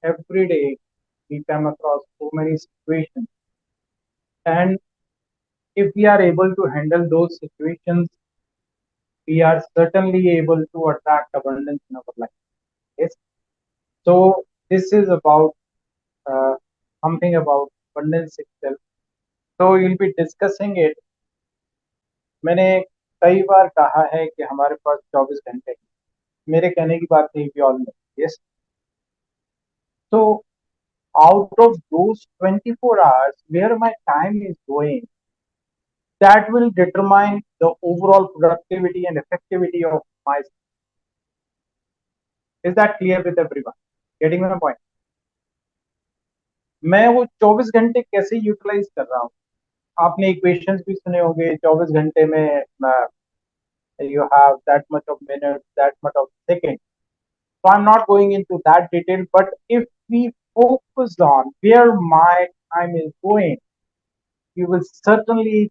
every day we come across so many situations, and if we are able to handle those situations, we are certainly able to attract abundance in our life. Yes. So this is about uh, something about abundance itself. So we'll be discussing it. मैंने कई बार कहा है कि हमारे पास 24 घंटे हैं. मेरे कहने की बात नहीं, भी all yes. So out of those 24 hours, where my time is going, that will determine the overall productivity and effectivity of my. Is that clear with everyone? Getting my point? मैं वो 24 घंटे कैसे यूटिलाइज कर रहा हूँ. आपने equations भी सुने होंगे. 24 घंटे में you have that much of minutes, that much of seconds. So I'm not going into that detail, but if we focus on where my time is going, you will certainly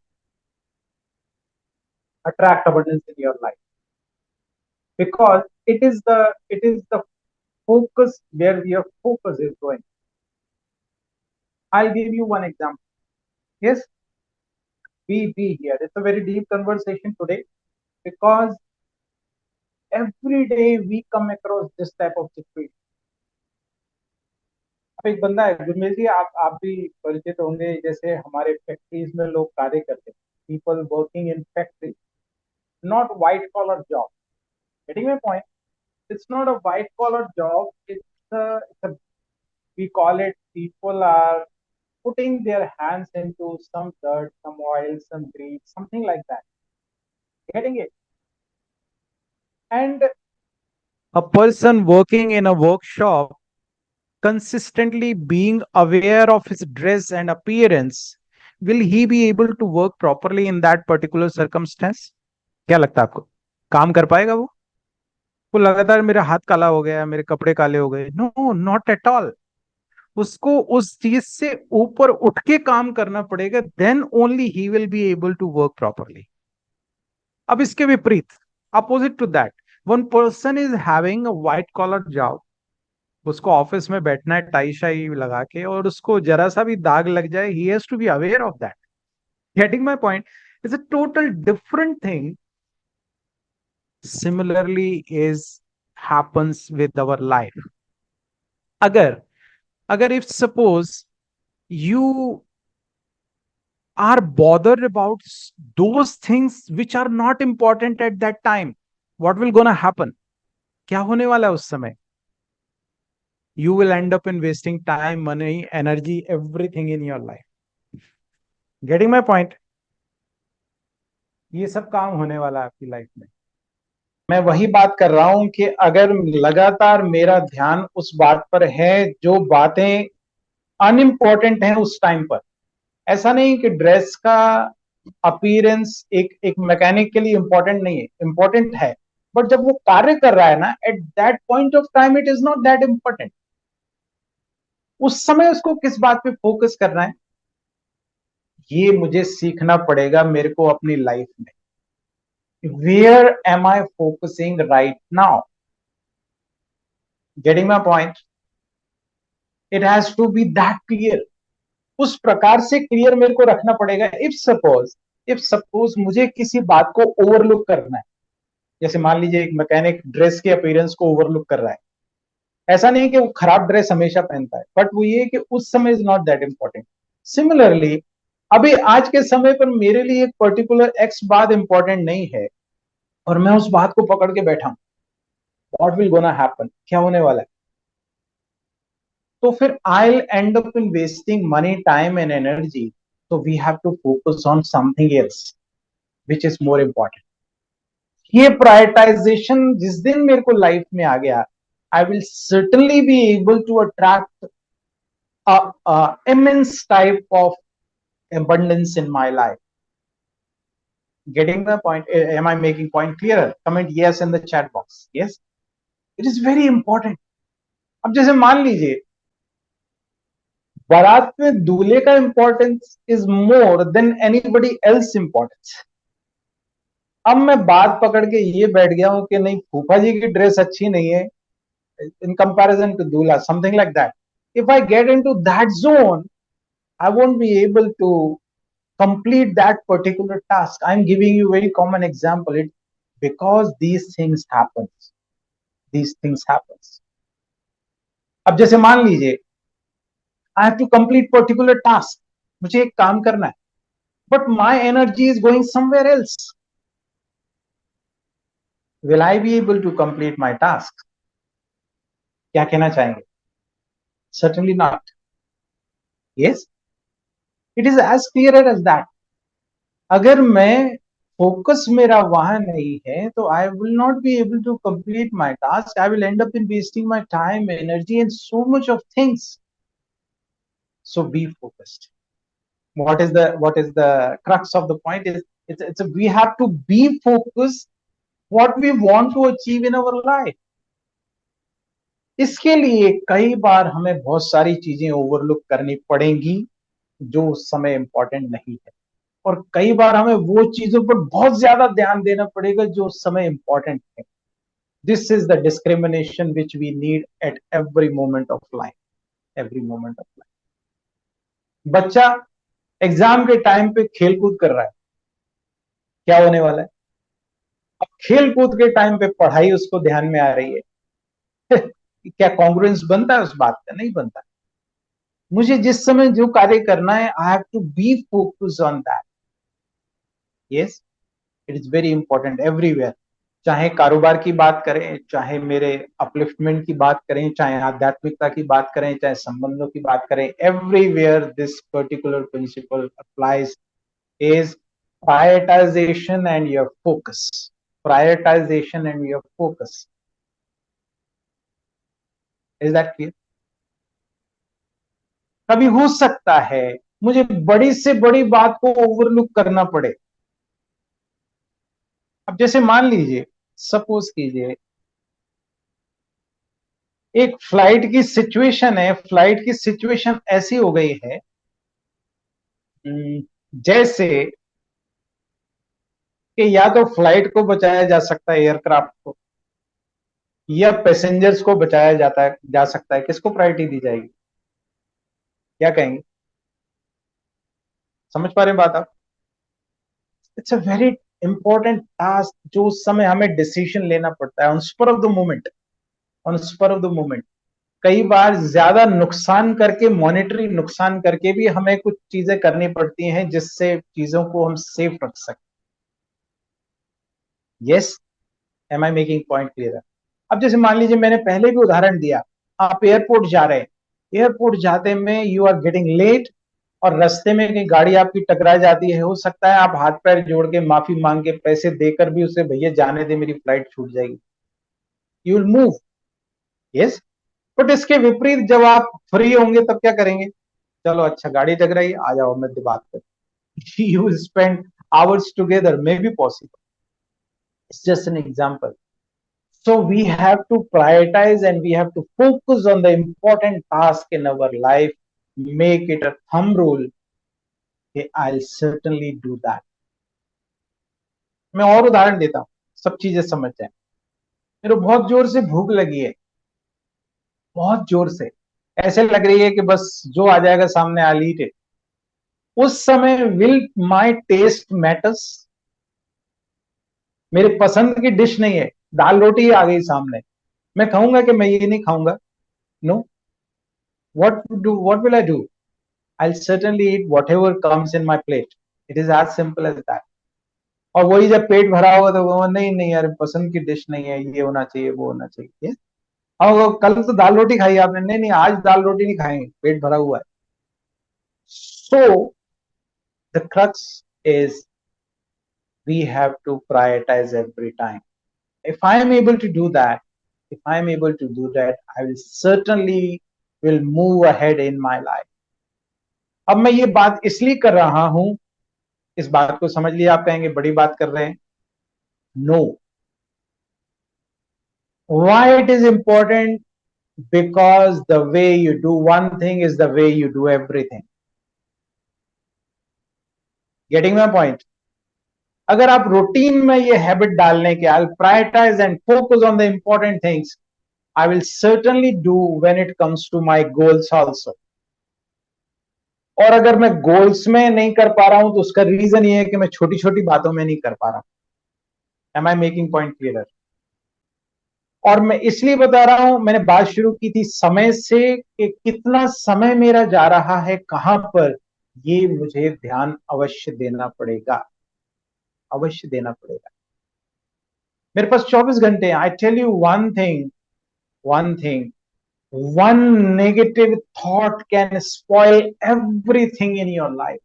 attract abundance in your life, because it is the focus where your focus is going. I'll give you one example. Yes, we here. It's a very deep conversation today, because every day we come across this type of situation. अब एक बंदा है गुरमेल जी, आप भी परिचित होंगे. जैसे हमारे फैक्ट्रीज में लोग कार्य करते हैं, people working in factory, not white collar job. Getting my point? It's not a white collar job. It's a we call it, people are putting their hands into some dirt, some oil, some grease, something like that. Getting it? And a person working in a workshop, consistently being aware of his dress and appearance, will he be able to work properly in that particular circumstance? क्या लगता है आपको? काम कर पाएगा वो लगातार मेरा हाथ काला हो गया, मेरे कपड़े काले हो गए? No, not at all. उसको उस चीज से ऊपर उठ के काम करना पड़ेगा. Then only he will be able to work properly. अब इसके विपरीत, opposite to that, one person is having a white collar job. उसको ऑफिस में बैठना है टाई शाई लगा के, और उसको जरा सा भी दाग लग जाए, he has to be aware of that. Getting my point? It's a total different thing. Similarly is happens with our life. अगर अगर if suppose you are bothered about those things which are not important at that time, what will gonna happen? क्या होने वाला है उस समय? You will end up in wasting time, money, energy, everything in your life. Getting my point? ये सब काम होने वाला है आपकी लाइफ में. मैं वही बात कर रहा हूं कि अगर लगातार मेरा ध्यान उस बात पर है जो बातें अनइम्पोर्टेंट हैं उस टाइम पर. ऐसा नहीं कि ड्रेस का अपीयरेंस एक एक मैकेनिक के लिए इंपॉर्टेंट नहीं है, इंपॉर्टेंट है. बट जब वो कार्य कर रहा है ना, at that point of time it is not that important. उस समय उसको किस बात पे फोकस करना है, ये मुझे सीखना पड़ेगा मेरे को अपनी लाइफ में. Where am I focusing right now? Getting my point? It has to be that clear. उस प्रकार से क्लियर मेरे को रखना पड़ेगा. इफ सपोज मुझे किसी बात को ओवरलुक करना है, जैसे मान लीजिए एक मैकेनिक ड्रेस के अपीयरेंस को ओवरलुक कर रहा है. ऐसा नहीं कि वो खराब ड्रेस हमेशा पहनता है, बट वो ये कि उस समय is not that important. Similarly, अभी आज के समय पर मेरे लिए एक पर्टिकुलर एक्स बात इंपॉर्टेंट नहीं है, और मैं उस बात को पकड़ के बैठा हूं. What will gonna happen? क्या होने वाला है? तो फिर I will end up in wasting money, time and energy. तो we have to focus on something else which is more important. ये प्रायोरिटाइजेशन जिस दिन मेरे को लाइफ में आ गया, I will certainly be able to attract immense type of abundance in my life. Getting the point? Am I making point clearer? Comment yes in the chat box. Yes, it is very important. अब जैसे मान लीजिए बारात में दूल्हे का importance is more than anybody else importance. अब मैं बात पकड़ के ये बैठ गया हूं कि नहीं, फूफा जी की ड्रेस अच्छी नहीं है इन कंपैरिजन टू दूल्हा, something like that. If I get into that zone, I won't be able to complete that particular task. I'm giving you very common example. It because these things happens. अब जैसे मान लीजिए I have to complete particular task, मुझे एक काम करना है, but my energy is going somewhere else. Will I be able to complete my task? क्या कहना चाहेंगे? Certainly not. Yes, it is as clear as that. अगर मैं फोकस मेरा वहां नहीं है तो I will not be able to complete my task. I will end up in wasting my time, energy and so much of things. So be focused. What is the crux of the point is it's we have to be focused what we want to achieve in our life. इसके लिए कई बार हमें बहुत सारी चीजें overlook करनी पड़ेंगी जो उस समय इंपॉर्टेंट नहीं है, और कई बार हमें वो चीजों पर बहुत ज्यादा ध्यान देना पड़ेगा जो उस समय इंपॉर्टेंट है. This is the discrimination which we need at every moment of life. Every moment of life. बच्चा एग्जाम के टाइम पे खेल कूद कर रहा है, क्या होने वाला है? अब खेल कूद के टाइम पे पढ़ाई उसको ध्यान में आ रही है. क्या कॉन्ग्रुएंस बनता है उस बात का? नहीं बनता. मुझे जिस समय जो कार्य करना है, I have to be focus on that. Yes, it is very important everywhere. चाहे कारोबार की बात करें, चाहे मेरे अपलिफ्टमेंट की बात करें, चाहे आध्यात्मिकता की बात करें, चाहे संबंधों की बात करें, everywhere this particular principle applies. is prioritization and your focus. Prioritization and your focus. Is that clear? कभी हो सकता है मुझे बड़ी से बड़ी बात को ओवरलुक करना पड़े. अब जैसे मान लीजिए, सपोज कीजिए एक फ्लाइट की सिचुएशन है. फ्लाइट की सिचुएशन ऐसी हो गई है जैसे कि या तो फ्लाइट को बचाया जा सकता है, एयरक्राफ्ट को, या पैसेंजर्स को बचाया जा सकता है. किसको प्रायोरिटी दी जाएगी? क्या कहेंगे? समझ पा रहे हैं बात आप? It's a very important task जो उस समय हमें डिसीजन लेना पड़ता है on spur of the moment. On spur of the moment. कई बार ज्यादा नुकसान करके, मॉनेटरी नुकसान करके भी हमें कुछ चीजें करनी पड़ती हैं जिससे चीजों को हम सेफ रख सकें. Yes, am I making point clear? अब जैसे मान लीजिए मैंने पहले भी उदाहरण दिया, आप एयरपोर्ट जा रहे हैं, एयरपोर्ट जाते में यू आर गेटिंग लेट, और रास्ते में कहीं गाड़ी आपकी टकरा जाती है. हो सकता है आप हाथ पैर जोड़ के माफी मांग के पैसे देकर भी उसे, भैया जाने दे मेरी फ्लाइट छूट जाएगी. You will move. Yes. But इसके विपरीत जब आप फ्री होंगे तब क्या करेंगे? चलो अच्छा गाड़ी टकराई, आ जाओ मैं बात कर. You will spend hours together, may be possible. It's just an example. So we have to prioritize and we have to focus on the important task in our life. Make it a thumb rule. Okay, I'll certainly do that. मैं और उदाहरण देता हूं, सब चीजें समझ जाए. मेरे बहुत जोर से भूख लगी है, बहुत जोर से, ऐसे लग रही है कि बस जो आ जाएगा सामने आई ईट इट. उस समय विल माय टेस्ट मैटर्स? मेरे पसंद की डिश नहीं है, दाल रोटी आ गई सामने, मैं कहूंगा कि मैं ये नहीं खाऊंगा? No. What will I do? I'll certainly eat whatever comes in my plate. It is as simple as that. और वही जब पेट भरा होगा तो वो नहीं नहीं यार पसंद की डिश नहीं है, ये होना चाहिए, वो होना चाहिए. और कल तो दाल रोटी खाई आपने, नहीं नहीं आज दाल रोटी नहीं खाएंगे, पेट भरा हुआ है. So the crux is we have to prioritize every time. If I am able to do that, I will certainly will move ahead in my life. अब मैं ये बात इसलिए कर रहा हूं, इस बात को समझ लिया. आप कहेंगे बड़ी बात कर रहे हैं. No. Why it is important? Because the way you do one thing is the way you do everything. Getting my point? अगर आप रूटीन में ये हैबिट डालने के, I'll prioritize and focus on the important things, I will certainly do when it comes to my goals also. और अगर मैं goals में नहीं कर पा रहा हूं तो उसका रीजन ये है कि मैं छोटी छोटी बातों में नहीं कर पा रहा हूं. Am I making point clear? और मैं इसलिए बता रहा हूं, मैंने बात शुरू की थी समय से कि कितना समय मेरा जा रहा है कहां पर, ये मुझे ध्यान अवश्य देना पड़ेगा, अवश्य देना पड़ेगा. मेरे पास 24 घंटे हैं. I tell you one thing, one thing, one negative thought can spoil everything in your life.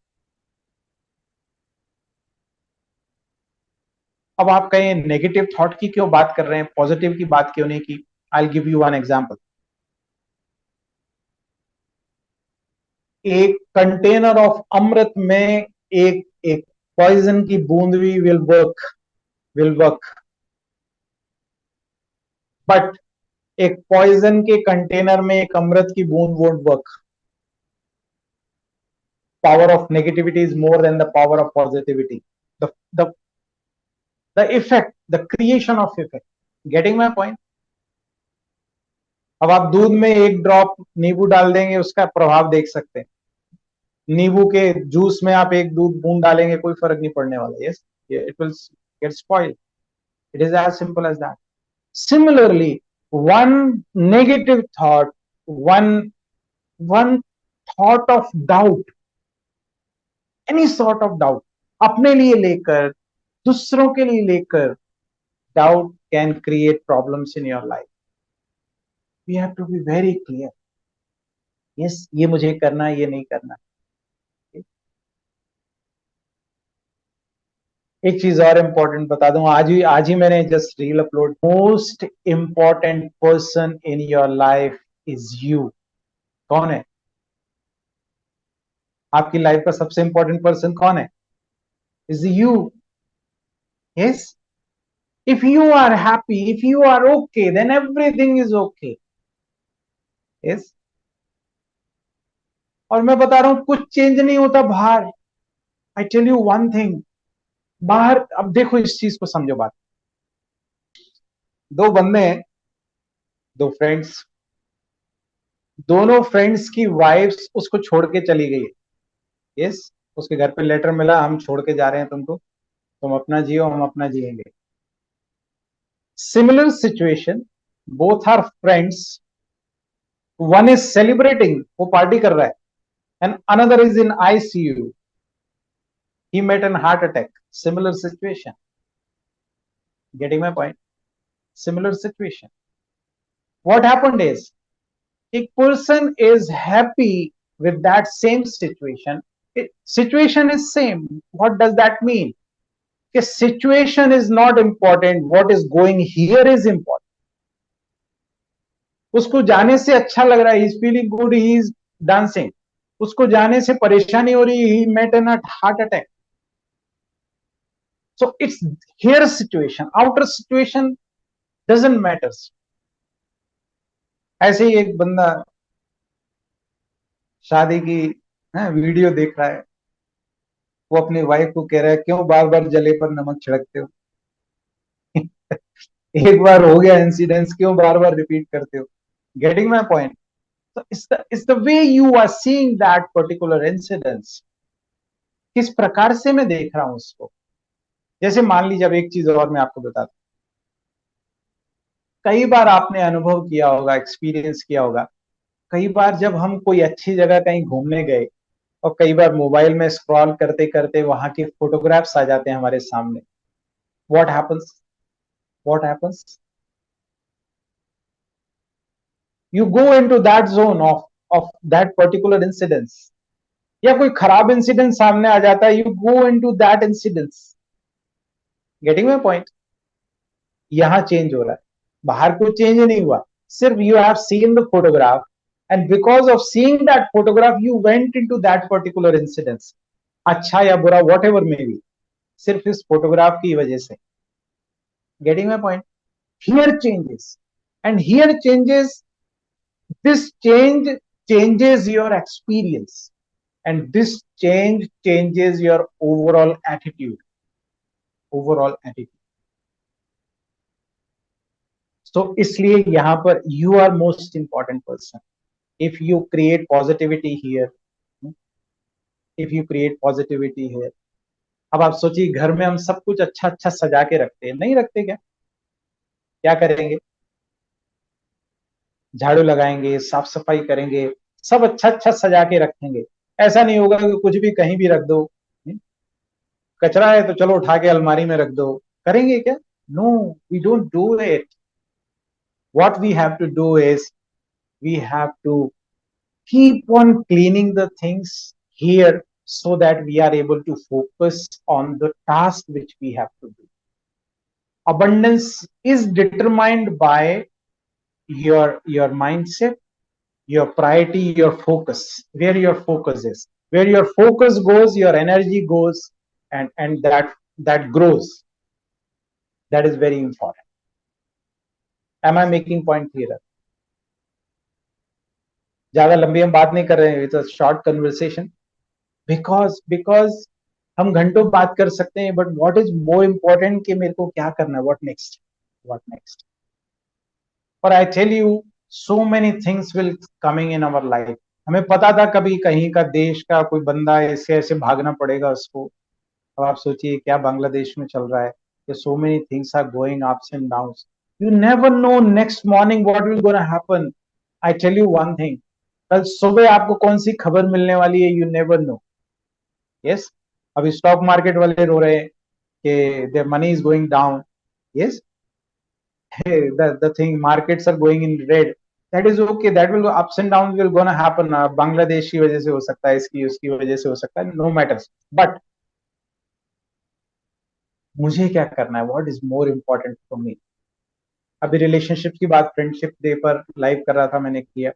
अब आप कहें नेगेटिव थॉट की क्यों बात कर रहे हैं, पॉजिटिव की बात क्यों नहीं की? I give you one example. एक कंटेनर ऑफ अमृत में एक एक पॉइजन की बूंद भी विल वर्क, बट एक पॉइजन के कंटेनर में एक अमृत की बूंद won't work. Power of negativity is more than the power of positivity. The the effect, the creation of effect. Getting my point? अब आप दूध में एक ड्रॉप नींबू डाल देंगे, उसका प्रभाव देख सकते हैं. नींबू के जूस में आप एक दूध बूंद डालेंगे, कोई फर्क नहीं पड़ने वाला. Yes, it will get spoiled. It is as simple as that. Similarly, one negative thought, one one thought of doubt, any sort of doubt, अपने लिए लेकर, दूसरों के लिए लेकर, doubt can create problems in your life. We have to be very clear. Yes, ये मुझे करना है, ये नहीं करना. एक चीज और इंपॉर्टेंट बता दूं, आज ही मैंने just reel upload. Most important person in your life is you. कौन है आपकी लाइफ का सबसे इंपॉर्टेंट पर्सन? कौन है? Is you. Yes. If you are happy, if you are okay, then everything is okay. Yes. और मैं बता रहा हूं कुछ चेंज नहीं होता बाहर. I tell you one thing, बाहर अब देखो, इस चीज को समझो. बात, दो बंदे हैं, दो फ्रेंड्स, दोनों फ्रेंड्स की वाइफ्स उसको छोड़ के चली गई. यस. उसके घर पे लेटर मिला, हम छोड़ के जा रहे हैं तुमको, तुम अपना जियो, हम अपना जिएंगे. Similar situation, both are friends. One is celebrating, वो पार्टी कर रहा है, and another is in ICU. He met an heart attack. Similar situation. Getting my point? Similar situation. What happened is, a person is happy with that same situation. Situation is same. What does that mean? कि situation is not important, what is going here is important. उसको जाने से अच्छा लग रहा है, he is feeling good, he is dancing. उसको जाने से परेशानी हो रही, he met a heart attack. So it's here situation, outer situation doesn't matter. ऐसे ही एक बंदा शादी की वीडियो देख रहा है, वो अपनी वाइफ को कह रहा है, क्यों बार बार जले पर नमक छिड़कते हो? एक बार हो गया इंसिडेंस, क्यों बार बार रिपीट करते हो? Getting my point? So it's the way you are seeing that particular incidents. किस प्रकार से मैं देख रहा हूं उसको. जैसे मान लीजिए, अब एक चीज और मैं आपको बताता हूं. कई बार आपने अनुभव किया होगा, एक्सपीरियंस किया होगा, कई बार जब हम कोई अच्छी जगह कहीं घूमने गए, और कई बार मोबाइल में स्क्रॉल करते करते वहां के फोटोग्राफ्स आ जाते हैं हमारे सामने. What happens? What happens? You go into that zone of that particular incidents. या कोई खराब इंसिडेंट सामने आ जाता है, you go into that incidents. Getting my point? यहां चेंज हो रहा है, बाहर कोई चेंज नहीं हुआ, सिर्फ you have seen the photograph, and because of seeing that photograph you went into that particular incidents. अच्छा या बुरा, whatever may be, सिर्फ इस फोटोग्राफ की वजह से. Getting my point? Here changes, and here changes. This change changes your experience, and this change changes your overall attitude. So इसलिए यहाँ पर you are most important person. If you create positivity here, if you create positivity here, अब आप सोचिए घर में हम सब कुछ अच्छा अच्छा सजा के रखते हैं, नहीं रखते क्या? क्या करेंगे? झाड़ू लगाएंगे, साफ सफाई करेंगे, सब अच्छा अच्छा सजा के रखेंगे। ऐसा नहीं होगा कि कुछ भी कहीं भी रख दो। कचरा है तो चलो उठा के अलमारी में रख दो, करेंगे क्या? No, we don't do it. What we have to do is we have to keep on cleaning the things here so that we are able to focus on the task which we have to do. Abundance is determined by your mindset, your priority, your focus, where your focus is. Where your focus goes, your energy goes, and that grows. That is very important. Am I making point clearer? ज्यादा लंबी हम बात नहीं कर रहे हैं, it's a short conversation. Because हम घंटों बात कर सकते हैं, but what is more important कि मेरे को क्या करना है, व्हाट नेक्स्ट। और I tell you, so many things will coming in our life. हमें पता था कभी कहीं का देश का कोई बंदा ऐसे ऐसे भागना पड़ेगा उसको। अब आप सोचिए क्या बांग्लादेश में चल रहा है, कि so many things are going ups and downs. You never know next morning what will gonna happen. I tell you one thing, कल सुबह आपको कौन सी खबर मिलने वाली है, यू नेवर नो। यस, अभी स्टॉक मार्केट वाले रो रहे हैं कि their money is going down. Yes, the thing markets are going in red, that is okay, that will ups and downs will gonna happen। Bangladesh की वजह से हो सकता है, इसकी उसकी वजह से हो सकता है, नो मैटर्स। बट मुझे क्या करना है, what is more important for me. अभी रिलेशनशिप की बात फ्रेंडशिप डे पर लाइव कर रहा था, मैंने किया।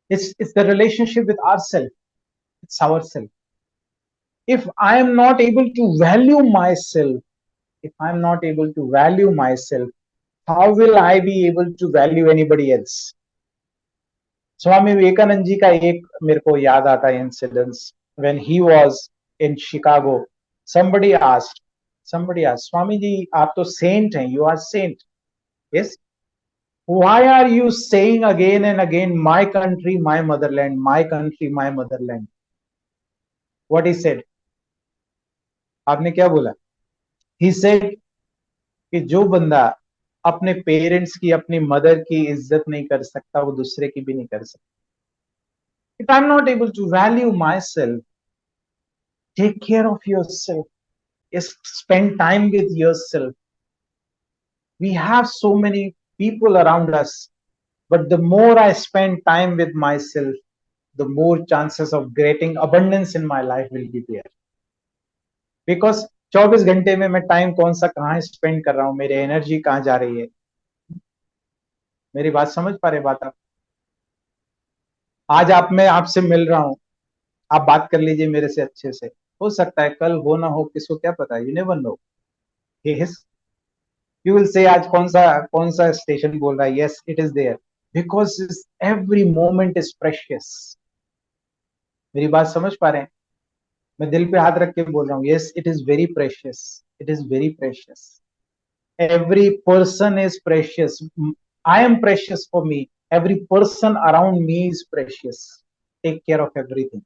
It's the relationship with ourself, it's ourself. if I am not able to value myself, if I'm not able to value myself, how will I be able to value anybody else? Swami Vivekananda ji का एक मेरे को याद आता है incidence. When he was in Chicago, somebody asked somebody asked, Swami ji आप तो saint हैं, you are saint, yes, why are you saying again and again my country my motherland, my country my motherland? What he said, आपने क्या बोला? he said कि जो बंदा अपने पेरेंट्स की, अपनी मदर की इज्जत नहीं कर सकता, वो दूसरे की भी नहीं कर सकता। if I'm not able to value myself, take care of yourself, is spend time with yourself. We have so many people around us, but the more I spend time with myself, the more chances of getting abundance in my life will be there. Because 24 घंटे में मैं time कौन सा कहाँ spend कर रहा हूँ, मेरी एनर्जी कहाँ जा रही है। मेरी बात समझ पा रहे बात आप? आज आप, मैं आपसे मिल रहा हूँ, आप बात कर लीजिए मेरे से अच्छे से, हो सकता है कल हो ना हो, किसको क्या पता, you never know. You will say आज कौन सा स्टेशन बोल रहा है, yes it is there, because every moment is precious. मेरी बात समझ पा रहे हैं? मैं दिल पे हाथ रख के बोल रहा हूँ, yes it is very precious, it is very precious. Every person is precious, I am precious for me, every person around me is precious. Take care of everything.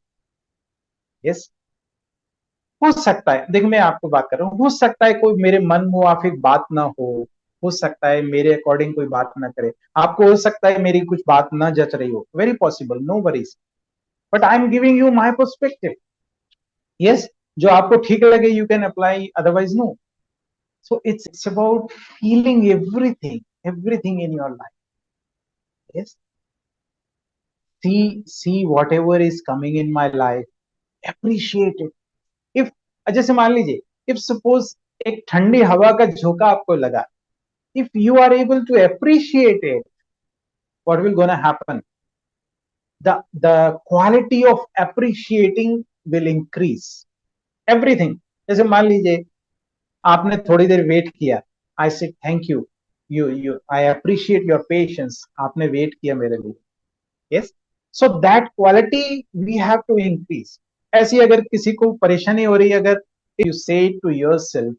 Yes, हो सकता है, देखिए मैं आपको बात कर रहा हूँ, हो सकता है कोई मेरे मन मुआफिक बात ना हो सकता है मेरे अकॉर्डिंग कोई बात ना करे, आपको हो सकता है मेरी कुछ बात ना जच रही हो, very possible, no worries, but I am giving you my perspective. Yes, जो आपको ठीक लगे you can apply, otherwise no. So it's about feeling everything in your life. Yes, see whatever is coming in my life, appreciate it। if जैसे मान लीजिए, if suppose एक ठंडी हवा का झोंका आपको लगा, if you are able to appreciate it, what will gonna happen? The quality of appreciating will increase everything। जैसे मान लीजिए आपने थोड़ी देर वेट किया, I say thank you, you I appreciate your patience, आपने वेट किया मेरे लिए। Yes, so that quality we have to increase. ऐसी अगर किसी को परेशानी हो रही है, अगर यू से टू योरसेल्फ,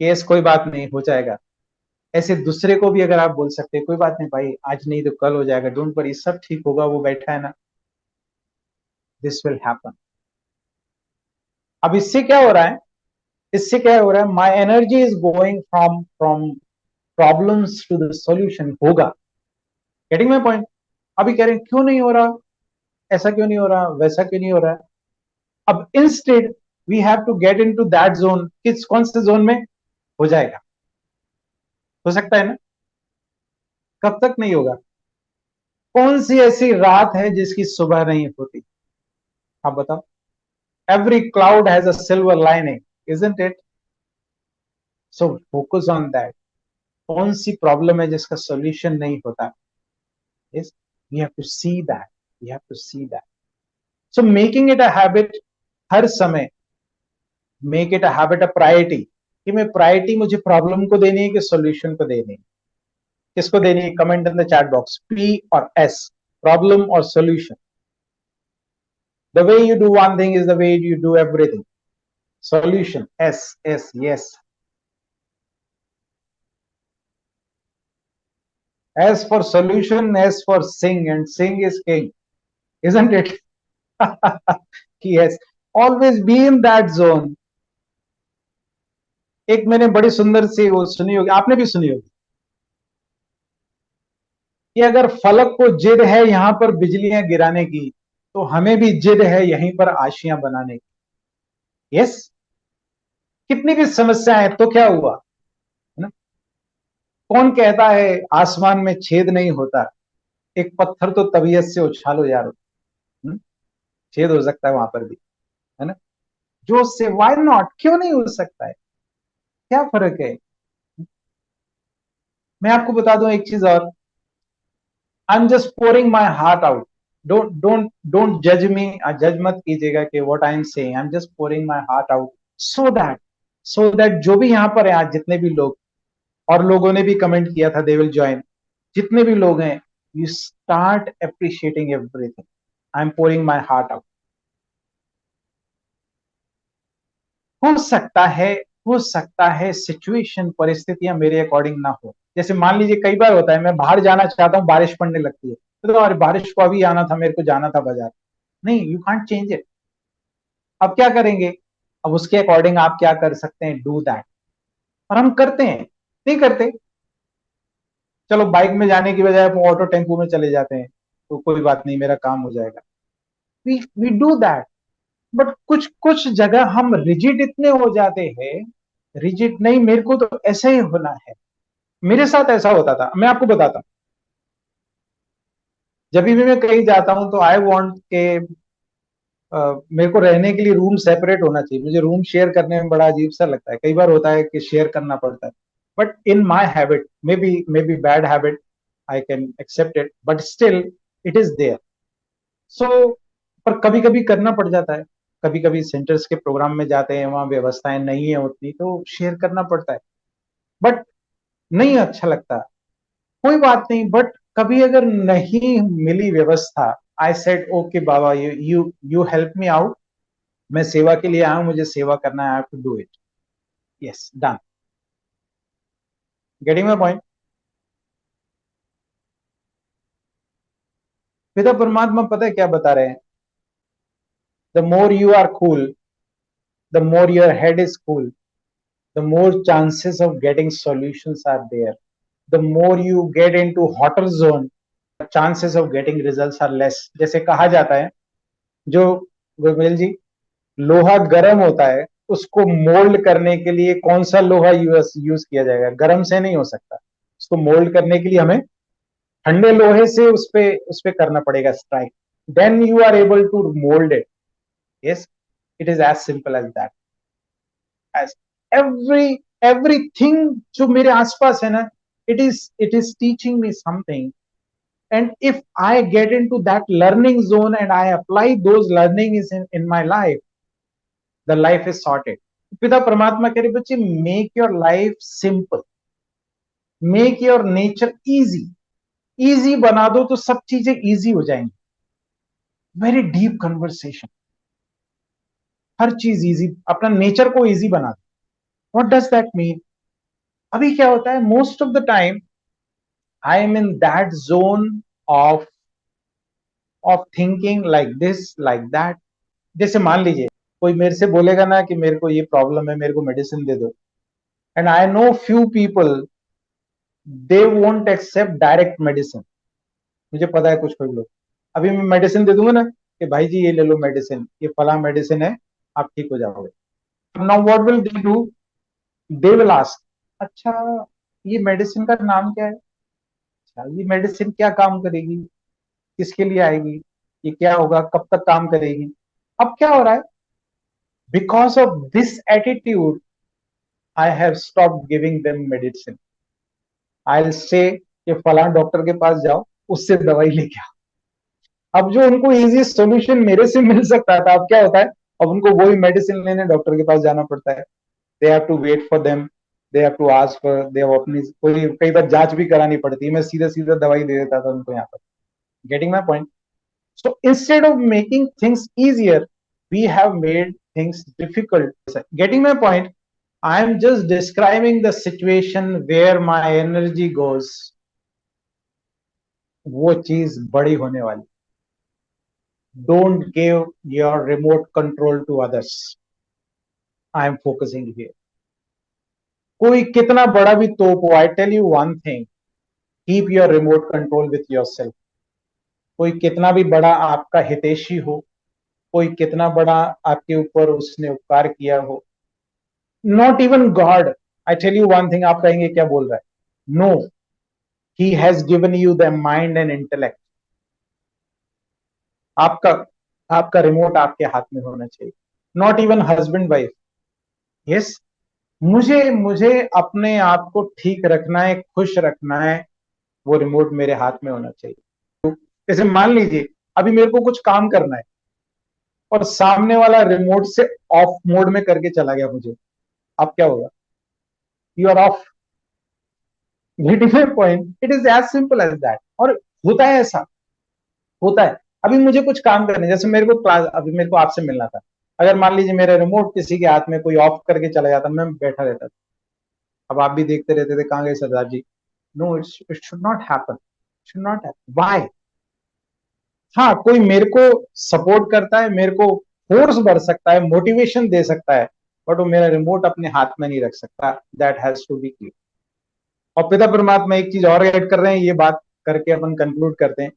यस कोई बात नहीं, हो जाएगा, ऐसे दूसरे को भी अगर आप बोल सकते हैं कोई बात नहीं भाई, आज नहीं तो कल हो जाएगा, डोंट वरी, सब ठीक होगा, वो बैठा है ना, दिस विल हैपन। अब इससे क्या हो रहा है, इससे क्या हो रहा है, my energy is going from from problems to the solution, होगा। Getting my point? अभी कह रहे हैं क्यों नहीं हो रहा, ऐसा क्यों नहीं हो रहा, वैसा क्यों नहीं हो रहा है। अब instead we have to get into that zone, किस कौन से जोन में हो जाएगा, हो सकता है ना। कब तक नहीं होगा? कौन सी ऐसी रात है जिसकी सुबह नहीं होती, आप बताओ। Every cloud has a silver lining, isn't it? So focus on that. कौन सी प्रॉब्लम है जिसका सॉल्यूशन नहीं होता, is we have to see that, we have to see that. So making it a habit, हर समय make it a habit, a priority, कि मैं प्रायोरिटी मुझे प्रॉब्लम को देनी है कि सॉल्यूशन को देनी है। किसको देनी है, comment in the chat box, P और एस, प्रॉब्लम और solution. The way you do one thing is the way you do everything, solution, S, S, yes. As for solution, S for sing, and sing is king, isn't it? Yes, always be in that zone. एक मैंने बड़ी सुंदर सी वो सुनी होगी, आपने भी सुनी होगी, कि अगर फलक को जिद है यहां पर बिजलियां गिराने की, तो हमें भी जिद है यहीं पर आशियां बनाने की। यस, कितनी भी समस्या है तो क्या हुआ, है ना। कौन कहता है आसमान में छेद नहीं होता, एक पत्थर तो तबीयत से उछालो यार, छेद हो सकता है वहां पर भी, है ना। जो से वाई नॉट, क्यों नहीं हो सकता है, क्या फर्क है। मैं आपको बता दूं एक चीज और, I am just pouring my heart out, don't जज मी, जज मत कीजिएगा कि what I am saying, I am just pouring my heart out, so that जो भी यहां पर है आज जितने भी लोग, और लोगों ने भी कमेंट किया था दे विल ज्वाइन, जितने भी लोग हैं, you start appreciating everything. I am pouring my heart out. हो सकता है, हो सकता है सिचुएशन, परिस्थितियां मेरे अकॉर्डिंग ना हो। जैसे मान लीजिए कई बार होता है मैं बाहर जाना चाहता हूँ, बारिश पड़ने लगती है, तो और बारिश को अभी आना था, मेरे को जाना था बाजार, नहीं, यू कांट चेंज इट। अब क्या करेंगे, अब उसके अकॉर्डिंग आप क्या कर सकते हैं, डू दैट। और हम करते हैं, नहीं करते, चलो बाइक में जाने की बजाय हम ऑटो टेम्पो में चले जाते हैं, तो कोई बात नहीं, मेरा काम हो जाएगा, वी डू दैट। बट कुछ कुछ जगह हम रिजिड इतने हो जाते हैं, रिजिड नहीं, मेरे को तो ऐसा ही होना है। मेरे साथ ऐसा होता था, मैं आपको बताता हूँ। जब भी मैं कहीं जाता हूं तो आई वांट के मेरे को रहने के लिए रूम सेपरेट होना चाहिए, मुझे रूम शेयर करने में बड़ा अजीब सा लगता है, कई बार होता है कि शेयर करना पड़ता है। But in my habit, may be bad habit, I can accept it, but still it is there. So पर कभी कभी करना पड़ जाता है, कभी कभी सेंटर्स के प्रोग्राम में जाते हैं, वहां व्यवस्थाएं नहीं है उतनी, तो शेयर करना पड़ता है, बट नहीं अच्छा लगता। कोई बात नहीं, बट कभी अगर नहीं मिली व्यवस्था, I said okay Baba, you help me out, मैं सेवा के लिए आया हूं, मुझे सेवा करना है, I have to do it, yes, done. Getting my point? पिता परमात्मा पता है क्या बता रहे हैं, the more you are cool, the more your head is cool, the more chances of getting solutions are there, the more you get into hotter zone, chances of getting results are less. जैसे कहा जाता है, जो गोविल जी, लोहा गर्म होता है, उसको मोल्ड करने के लिए कौन सा लोहा यूज किया जाएगा, गर्म से नहीं हो सकता, उसको मोल्ड करने के लिए हमें ठंडे लोहे से उस पे करना पड़ेगा strike, then you are able to mould it. Yes, it is as simple as that. As everything जो मेरे आसपास है ना, it is teaching me something, and if I get into that learning zone and I apply those learnings in my life, the life is sorted. पिता परमात्मा कह रहे बच्चे, make your life simple, make your nature easy, easy बना दो तो सब चीजें इजी हो जाएंगी। वेरी डीप कन्वर्सेशन, हर चीज इजी, अपना नेचर को इजी बना दो। What does that mean? अभी क्या होता है, most of the time I am in that zone of thinking like this like that. जैसे मान लीजिए कोई मेरे से बोलेगा ना कि मेरे को ये प्रॉब्लम है, मेरे को मेडिसिन दे दो, and I know few people they won't accept direct medicine. मुझे पता है कुछ कुछ लोग, अभी मैं मेडिसिन दे दूंगा ना कि भाई जी ये ले लो मेडिसिन, ये फला मेडिसिन है, आप ठीक हो जाओगे. Now what will they do, they will ask अच्छा ये मेडिसिन का नाम क्या है, अच्छा ये मेडिसिन क्या काम करेगी, किसके लिए आएगी, ये क्या होगा, कब तक काम करेगी. अब क्या हो रहा है, because of this attitude I have stop giving them medicine. I will say कि फला डॉक्टर के पास जाओ, उससे दवाई लेके आओ. अब जो उनको इजी सोल्यूशन मेरे से मिल सकता था, अब क्या होता है, अब उनको वही मेडिसिन लेने डॉक्टर के पास जाना पड़ता है. They have to wait for them, they have to ask for, they have अपनी कोई कई बार जांच भी करानी पड़ती है. मैं सीधा सीधा दवाई दे देता था उनको यहाँ पर. Getting my point. So instead of making things easier, we have made things difficult. Getting my point? I am just describing the situation where my energy goes. वो चीज बड़ी होने वाली. Don't give your remote control to others. I am focusing here. कोई कितना बड़ा भी तोप हो, I tell you one thing, keep your remote control with yourself. कोई कितना भी बड़ा आपका हितैषी हो, कोई कितना बड़ा आपके ऊपर उसने उपकार किया हो, not even God. I tell you one thing, आप कहेंगे क्या बोल रहा है, no, he has given you the mind and intellect. आपका आपका रिमोट आपके हाथ में होना चाहिए. Not even husband wife. Yes, मुझे मुझे अपने आप को ठीक रखना है, खुश रखना है, वो रिमोट मेरे हाथ में होना चाहिए. जैसे मान लीजिए अभी मेरे को कुछ काम करना है और सामने वाला रिमोट से ऑफ मोड में करके चला गया मुझे, अब क्या होगा, you are off. Getting point? It is as simple as that. और होता है ऐसा, होता है. अभी मुझे कुछ काम करने, जैसे मेरे को क्लास, अभी मेरे को आपसे मिलना था, अगर मान लीजिए मेरा रिमोट किसी के हाथ में कोई ऑफ करके चला जाता, मैं बैठा रहता था, अब आप भी देखते रहते थे कहाँ गए Sardar ji. No, it should not happen, should not happen. Why? हाँ, कोई मेरे को सपोर्ट करता है, मेरे को फोर्स बढ़ सकता है, मोटिवेशन दे सकता है, बट वो मेरा रिमोट अपने हाथ में नहीं रख सकता. That has to be clear. और पिता परमात्मा एक चीज और ऐड कर रहे हैं, ये बात करके अपन कंक्लूड करते हैं.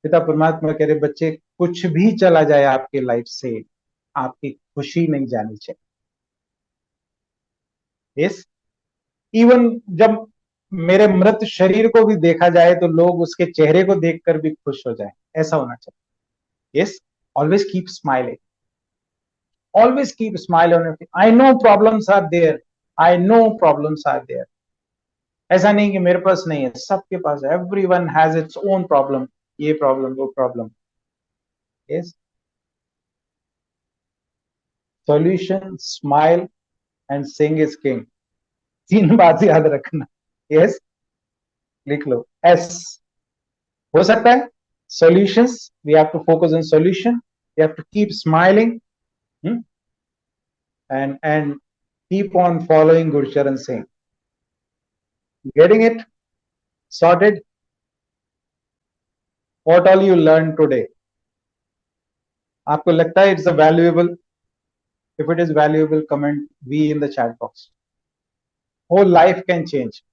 पिता परमात्मा कह रहे बच्चे, कुछ भी चला जाए आपके लाइफ से, आपकी खुशी नहीं जानी चाहिए. यस, इवन जब मेरे मृत शरीर को भी देखा जाए तो लोग उसके चेहरे को देखकर भी खुश हो जाए, ऐसा होना चाहिए. Yes, always keep smiling, always keep smile on your face. I know problems are there, I know problems are there. ऐसा नहीं कि मेरे पास नहीं है, सबके पास है. Everyone has its own problem, ये प्रॉब्लम वो problem. Yes, solution, smile and Singh is king. तीन बात याद रखना. यस, लिख लो एस. हो सकता है solutions, we have to focus on solution, we have to keep smiling and keep on following Gurcharan Singh. Getting it sorted? What all you learned today? आपको लगता है it's a valuable? If it is valuable, comment V in the chat box. Whole life can change.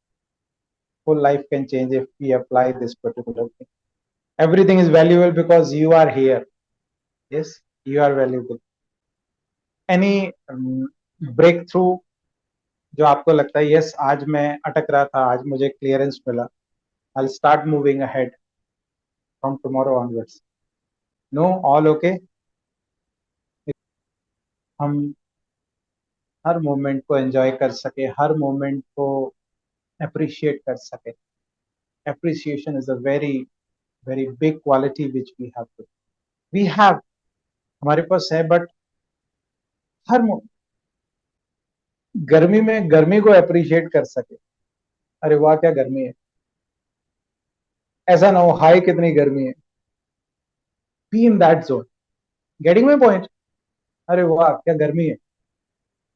Whole life can change if we apply this particular thing. Everything is valuable because you are here. Yes, you are valuable. Any breakthrough जो आपको लगता है yes, आज मैं अटक रहा था, आज मुझे क्लियरेंस मिला, I'll start moving ahead from tomorrow onwards. No, all okay? हम हर मोमेंट को एंजॉय कर सके, हर मोमेंट को अप्रिशिएट कर सके. Appreciation is a very very big quality which we have, हमारे पास है. बट हर गर्मी में गर्मी को अप्रिशिएट कर सके, अरे वाह क्या गर्मी है, ऐसा ना हो हाय कितनी गर्मी है. Be in that zone. Getting my point? अरे वाह क्या गर्मी है,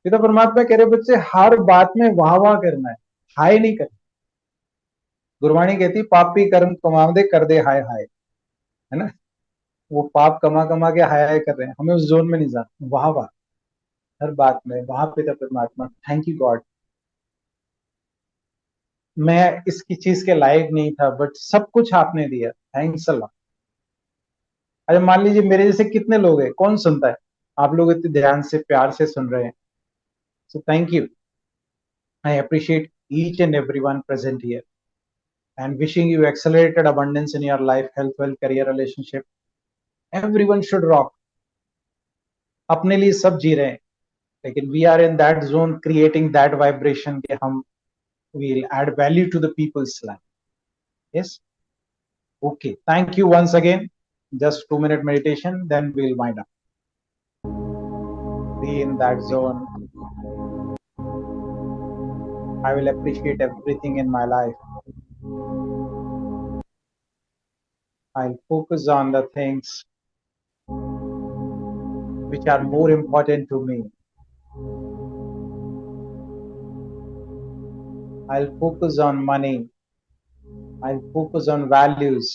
पिता परमात्मा कह रहे बच्चे हर बात में वाह वाह करना है, हाय नहीं करना। गुरबाणी कहती पापी कर्म कमा दे कर दे हाय हाय, है ना। वो पाप कमा कमा के हाय हाय कर रहे हैं, हमें उस जोन में नहीं जाना, वाह वाह हर बात में, वहां पिता परमात्मा थैंक यू गॉड, मैं इसकी चीज के लायक नहीं था बट सब कुछ आपने दिया, थैंक्स अल्लाह। अरे मान लीजिए मेरे जैसे कितने लोग हैं, कौन सुनता है, आप लोग इतने ध्यान से प्यार से सुन रहे हैं, so thank you. I appreciate each and every one present here and wishing you accelerated abundance in your life, health, wealth, career, relationship. Everyone should rock. अपने लिए सब जी रहे हैं, लेकिन we are in that zone creating that vibration कि हम will add value to the people's life. Yes. Okay. Thank you once again. Just 2 minute meditation, then we'll wind up. Be in that zone. I will appreciate everything in my life. I'll focus on the things which are more important to me. I'll focus on money. I'll focus on values.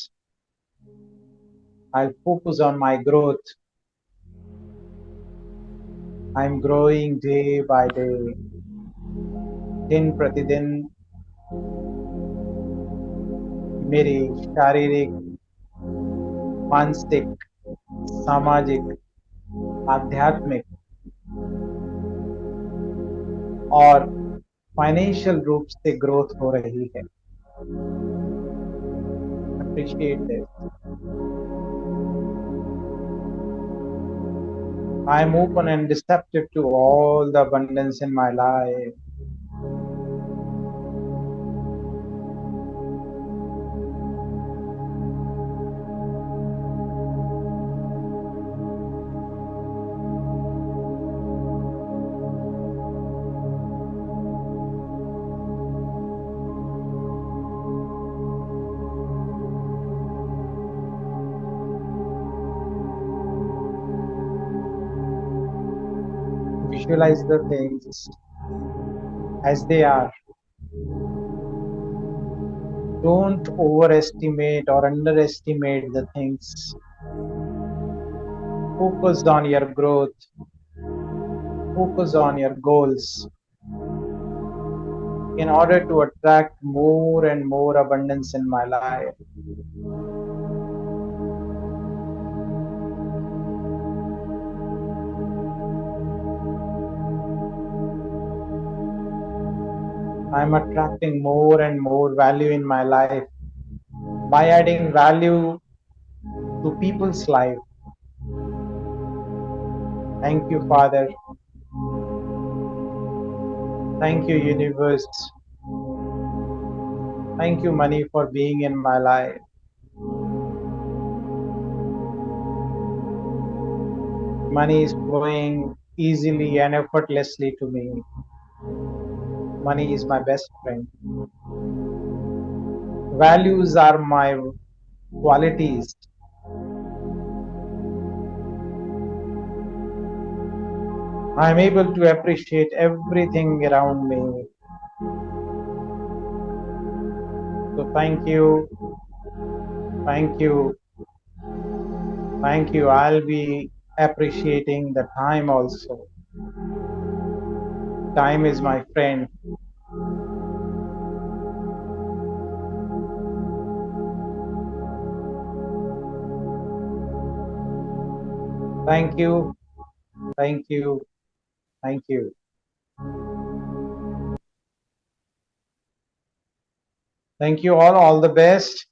I'll focus on my growth. I'm growing day by day. दिन प्रतिदिन मेरी शारीरिक, मानसिक, सामाजिक, आध्यात्मिक और financial रूप से ग्रोथ हो रही है। Appreciate this. I'm open and receptive to all the abundance in my life. Visualize the things as they are. Don't overestimate or underestimate the things. Focus on your growth. Focus on your goals in order to attract more and more abundance in my life. I'm attracting more and more value in my life by adding value to people's life. Thank you, Father. Thank you, universe. Thank you, money, for being in my life. Money is flowing easily and effortlessly to me. Money is my best friend. Values are my qualities. I'm able to appreciate everything around me. So thank you. Thank you. Thank you. I'll be appreciating the time also. Time is my friend. Thank you. Thank you. Thank you. Thank you all. All the best.